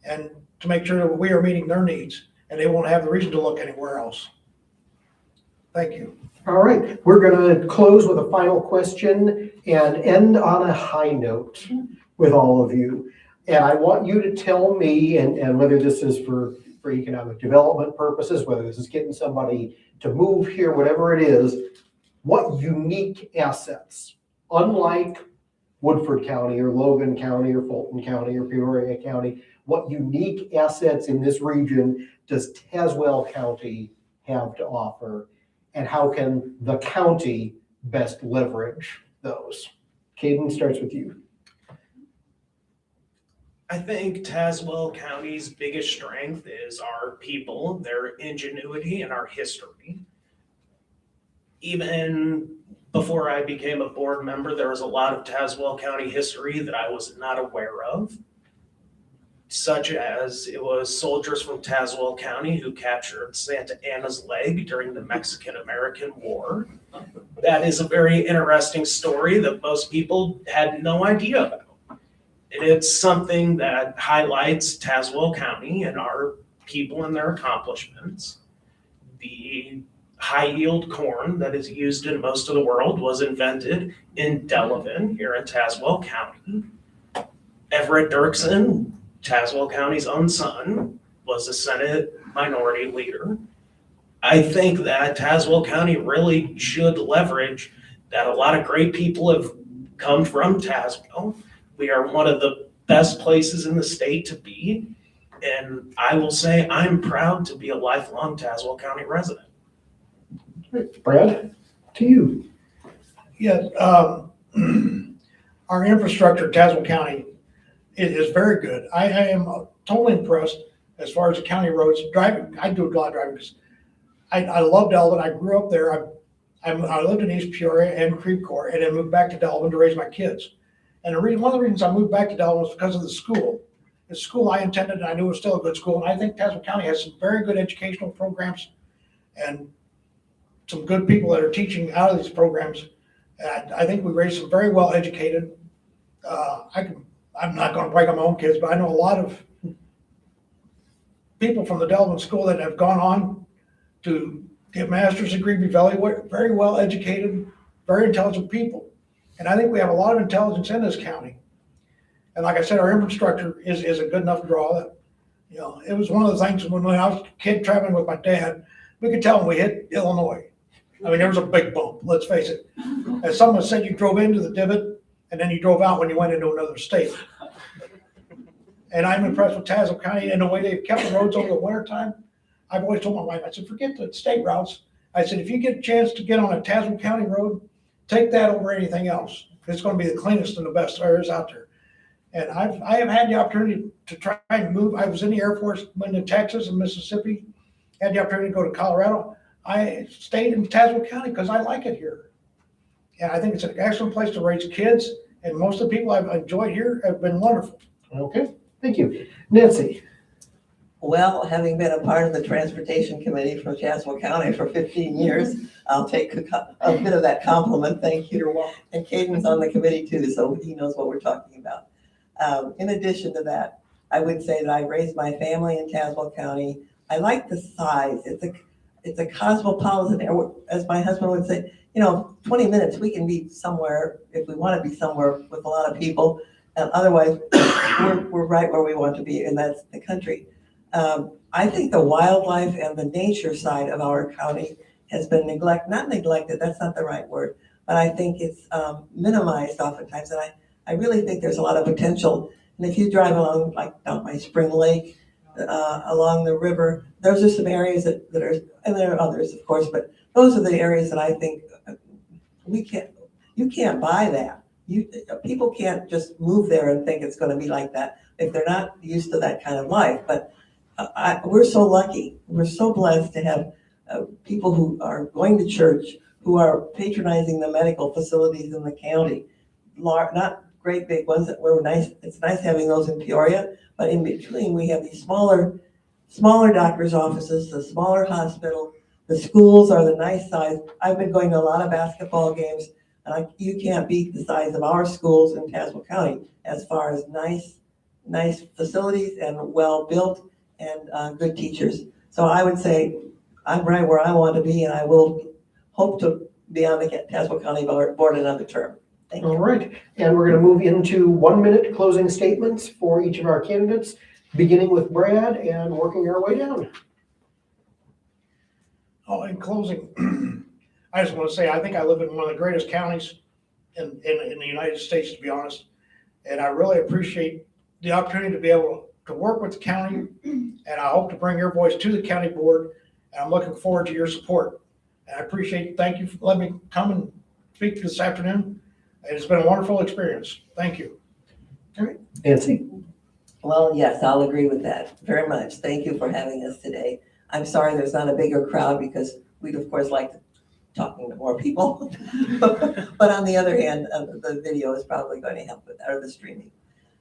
and to make sure that we are meeting their needs and they won't have the reason to look anywhere else. Thank you. All right, we're going to close with a final question and end on a high note with all of you. And I want you to tell me, and whether this is for economic development purposes, whether this is getting somebody to move here, whatever it is, what unique assets, unlike Woodford County or Logan County or Fulton County or Peoria County, what unique assets in this region does Tazewell County have to offer? And how can the county best leverage those? Kaden, starts with you. I think Tazewell County's biggest strength is our people, their ingenuity, and our history. Even before I became a board member, there was a lot of Tazewell County history that I was not aware of, such as it was soldiers from Tazewell County who captured Santa Anna's leg during the Mexican-American War. That is a very interesting story that most people had no idea about. And it's something that highlights Tazewell County and our people and their accomplishments. The high-yield corn that is used in most of the world was invented in Delavan here in Tazewell County. Everett Dirksen, Tazewell County's own son, was a Senate minority leader. I think that Tazewell County really should leverage that a lot of great people have come from Tazewell. We are one of the best places in the state to be. And I will say I'm proud to be a lifelong Tazewell County resident. Brad, to you. Yes, our infrastructure in Tazewell County is very good. I am totally impressed as far as the county roads. Driving, I do a lot of driving because I love Delvin. I grew up there. I lived in East Peoria and Creve Coeur, and then moved back to Delvin to raise my kids. And one of the reasons I moved back to Delvin was because of the school. The school I attended, and I knew it was still a good school. And I think Tazewell County has some very good educational programs and some good people that are teaching out of these programs. And I think we raised some very well educated. I'm not going to break on my own kids, but I know a lot of people from the Delvin School that have gone on to get a master's degree, be very well educated, very intelligent people. And I think we have a lot of intelligence in this county. And like I said, our infrastructure is a good enough draw that, it was one of the things when I was a kid traveling with my dad, we could tell when we hit Illinois. I mean, there was a big bump, let's face it. As someone said, you drove into the divot and then you drove out when you went into another state. And I'm impressed with Tazewell County and the way they've kept the roads over the winter time. I've always told my wife, I said, forget the state routes. I said, if you get a chance to get on a Tazewell County road, take that over anything else. It's going to be the cleanest and the best there is out there. And I have had the opportunity to try and move. I was in the Air Force, went to Texas and Mississippi, had the opportunity to go to Colorado. I stayed in Tazewell County because I like it here. And I think it's an excellent place to raise kids. And most of the people I've enjoyed here have been wonderful. Okay, thank you. Nancy. Well, having been a part of the Transportation Committee from Tazewell County for 15 years, I'll take a bit of that compliment. Thank you. You're welcome. And Kaden's on the committee too, so he knows what we're talking about. In addition to that, I would say that I raised my family in Tazewell County. I like the size. It's a cosmopolitan, as my husband would say, 20 minutes, we can be somewhere if we want to be somewhere with a lot of people. And otherwise, we're right where we want to be, and that's the country. I think the wildlife and the nature side of our county has been not neglected, that's not the right word, but I think it's minimized oftentimes. And I really think there's a lot of potential. And if you drive along, like down by Spring Lake, along the river, those are some areas that are, and there are others, of course, but those are the areas that I think you can't buy that. People can't just move there and think it's going to be like that if they're not used to that kind of life. But we're so lucky. We're so blessed to have people who are going to church, who are patronizing the medical facilities in the county. Not great big ones that were nice. It's nice having those in Peoria, but in between we have these smaller doctor's offices, the smaller hospital. The schools are the nice size. I've been going to a lot of basketball games And you can't beat the size of our schools in Tazewell County as far as nice facilities and well-built and good teachers. So I would say I'm right where I want to be, and I will hope to be on the Tazewell County Board another term. Thank All you. right, and we're going to move into 1 minute closing statements for each of our candidates, beginning with Brad and working our way down. Oh, in closing, I just want to say, I think I live in one of the greatest counties in the United States, to be honest. And I really appreciate the opportunity to be able to work with the county, and I hope to bring your voice to the county board, and I'm looking forward to your support. And I thank you for letting me come and speak this afternoon. And it's been a wonderful experience. Thank you. All right, Nancy. Well, yes, I'll agree with that very much. Thank you for having us today. I'm sorry there's not a bigger crowd because we'd of course like talking to more people. But on the other hand, the video is probably going to help with that, or the streaming.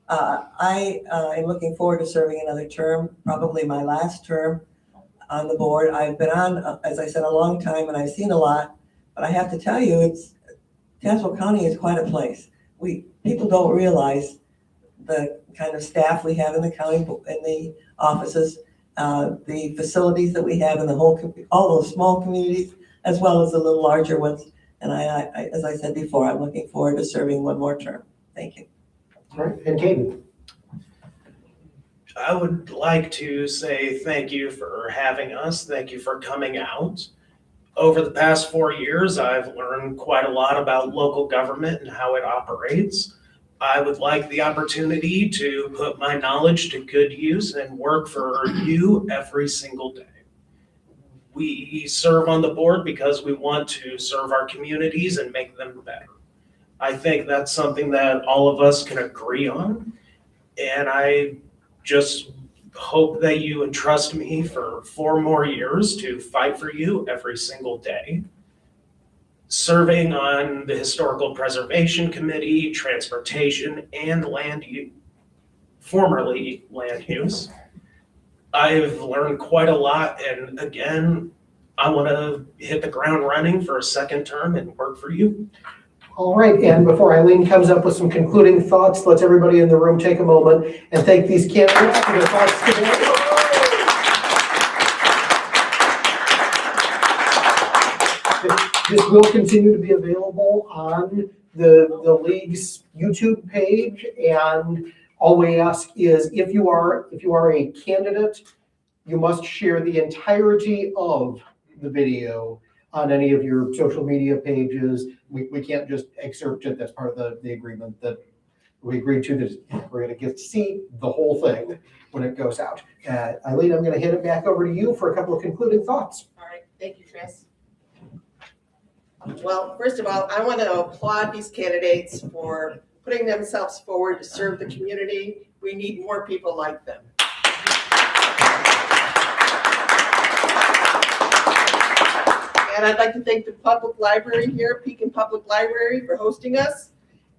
I am looking forward to serving another term, probably my last term on the board. I've been on, as I said, a long time, and I've seen a lot, but I have to tell you, Tazewell County is quite a place. People don't realize the kind of staff we have in the county, in the offices, the facilities that we have in all those small communities, as well as the little larger ones. And I, as I said before, I'm looking forward to serving one more term. Thank you. All right, and Kaden. I would like to say thank you for having us. Thank you for coming out. Over the past 4 years, I've learned quite a lot about local government and how it operates. I would like the opportunity to put my knowledge to good use and work for you every single day. We serve on the board because we want to serve our communities and make them better. I think that's something that all of us can agree on. And I just hope that you entrust me for 4 more years to fight for you every single day. Serving on the Historical Preservation Committee, Transportation, and formerly Land Use. I've learned quite a lot, and again, I want to hit the ground running for a second term and work for you. All right, and before Eileen comes up with some concluding thoughts, let's everybody in the room take a moment and thank these candidates for their thoughts today. This will continue to be available on the league's YouTube page, and all we ask is if you are a candidate, you must share the entirety of the video on any of your social media pages. We can't just excerpt it. That's part of the agreement that we agreed to, that we're going to get to see the whole thing when it goes out. Eileen, I'm going to hand it back over to you for a couple of concluding thoughts. All right, thank you, Chris. Well, first of all, I want to applaud these candidates for putting themselves forward to serve the community. We need more people like them. And I'd like to thank the public library here, Pekin Public Library, for hosting us.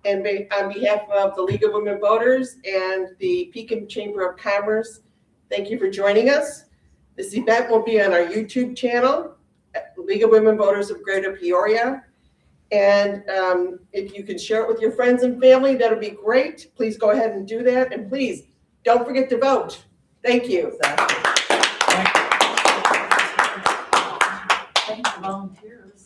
And on behalf of the League of Women Voters and the Pekin Chamber of Commerce, thank you for joining us. This event will be on our YouTube channel, League of Women Voters of Greater Peoria. And if you can share it with your friends and family, that'll be great. Please go ahead and do that. And please, don't forget to vote. Thank you. Thank you, volunteers.